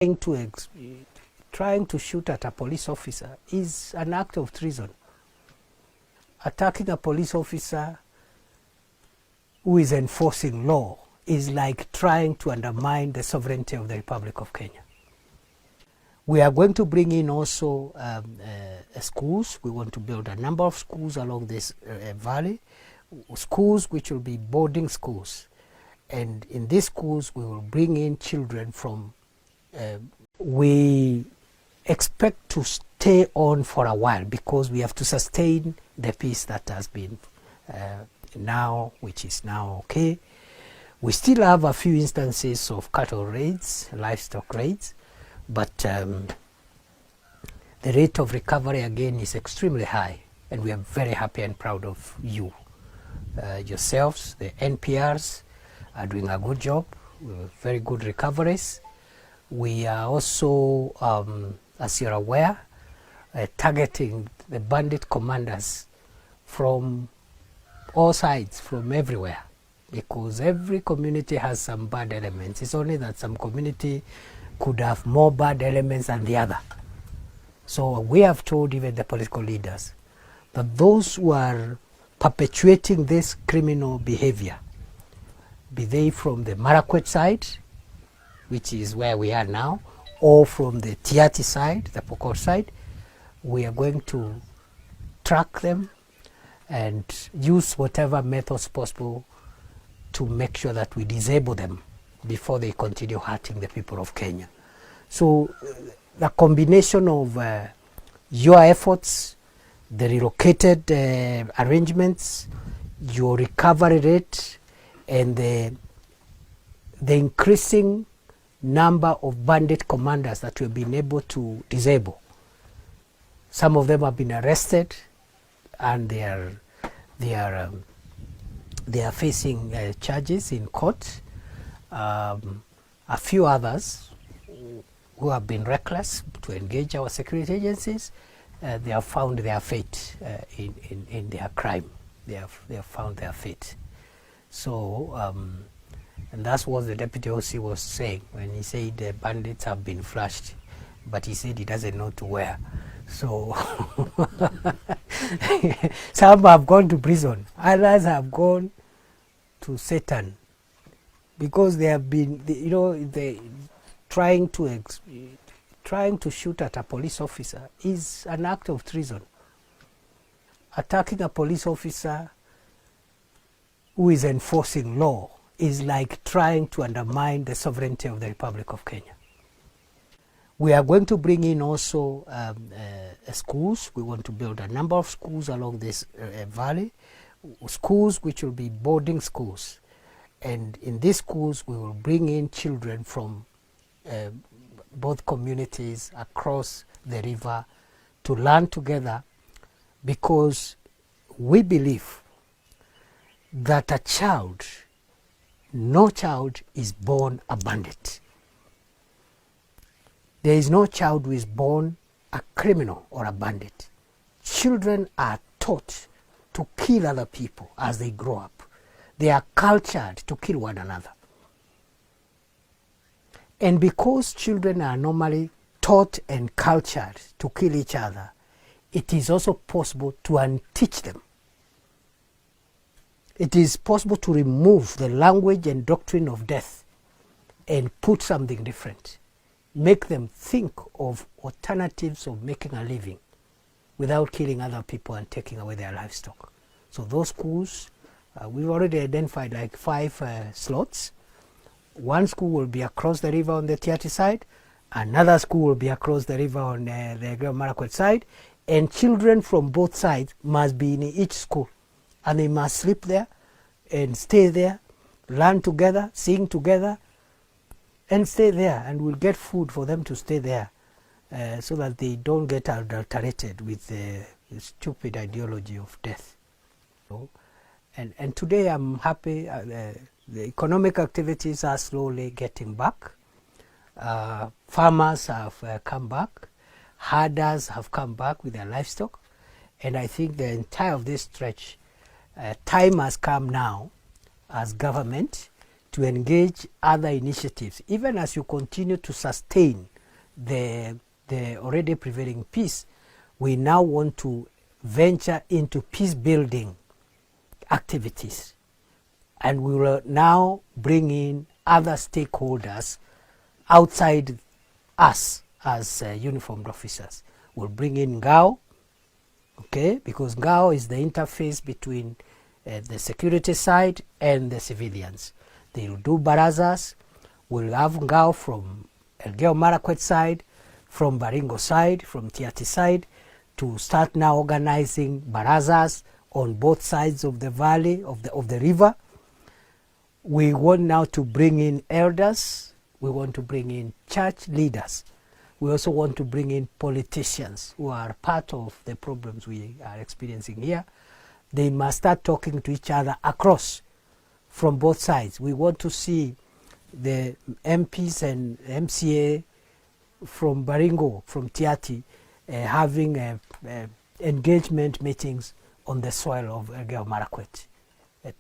Trying to shoot at a police officer is an act of treason. Attacking a police officer who is enforcing law is like trying to undermine the sovereignty of the Republic of Kenya. We are going to bring in also schools. We want to build a number of schools along this valley, schools which will be boarding schools. And in these schools, we will bring in children from, we expect to stay on for a while because we have to sustain the peace that has been now, which is now okay. We still have a few instances of cattle raids, livestock raids, but the rate of recovery again is extremely high, and we are very happy and proud of you. Yourselves, the NPRs, are doing a good job, very good recoveries. We are also, as you're aware, targeting the bandit commanders from all sides, from everywhere, because every community has some bad elements. It's only that some community could have more bad elements than the other. So we have told even the political leaders that those who are perpetuating this criminal behavior, be they from the Marakwet side, which is where we are now, or from the Tiati side, the Pokot side, we are going to track them and use whatever methods possible to make sure that we disable them before they continue hurting the people of Kenya. So the combination of your efforts, the relocated arrangements, your recovery rate, and the increasing number of bandit commanders that we've been able to disable. Some of them have been arrested, and they are facing charges in court. A few others who have been reckless to engage our security agencies, they have found their fate in their crime. They have found their fate. So, and that's what the deputy OC was saying when he said the bandits have been flushed, but he said he doesn't know to where. So, some have gone to prison, others have gone to Satan, because they have been, they trying to shoot at a police officer is an act of treason. Attacking a police officer who is enforcing law is like trying to undermine the sovereignty of the Republic of Kenya. We are going to bring in also schools. We want to build a number of schools along this valley, schools which will be boarding schools. And in these schools, we will bring in children from both communities across the river to learn together, because we believe that a child, no child is born a bandit. There is no child who is born a criminal or a bandit. Children are taught to kill other people as they grow up. They are cultured to kill one another. And because children are normally taught and cultured to kill each other, it is also possible to unteach them. It is possible to remove the language and doctrine of death and put something different. Make them think of alternatives of making a living without killing other people and taking away their livestock. So those schools, we've already identified like 5 slots. One school will be across the river on the Tiati side, another school will be across the river on the Marakwet side, and children from both sides must be in each school, and they must sleep there and stay there, learn together, sing together, and stay there, and we'll get food for them to stay there so that they don't get adulterated with the stupid ideology of death. And today I'm happy the economic activities are slowly getting back. Farmers have come back. Herders have come back with their livestock. And I think the entire of this stretch, time has come now as government to engage other initiatives. Even as you continue to sustain the already prevailing peace, we now want to venture into peace-building activities. And we will now bring in other stakeholders outside us as uniformed officers. We'll bring in Ngao, okay, because Ngao is the interface between the security side and the civilians. They'll do barazas. We'll have Ngao from Elgeyo Marakwet side, from Baringo side, from Tiaty side, to start now organizing barazas on both sides of the valley, of the river. We want now to bring in elders. We want to bring in church leaders. We also want to bring in politicians who are part of the problems we are experiencing here. They must start talking to each other across from both sides. We want to see the MPs and MCA from Baringo, from Tiaty, having engagement meetings on the soil of Elgeyo Marakwet,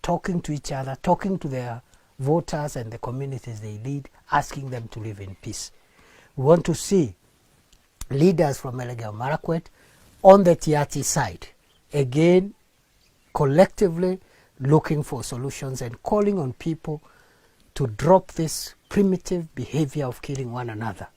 talking to each other, talking to their voters and the communities they lead, asking them to live in peace. We want to see leaders from Elgeyo Marakwet on the Tiaty side, again, collectively looking for solutions and calling on people to drop this primitive behavior of killing one another.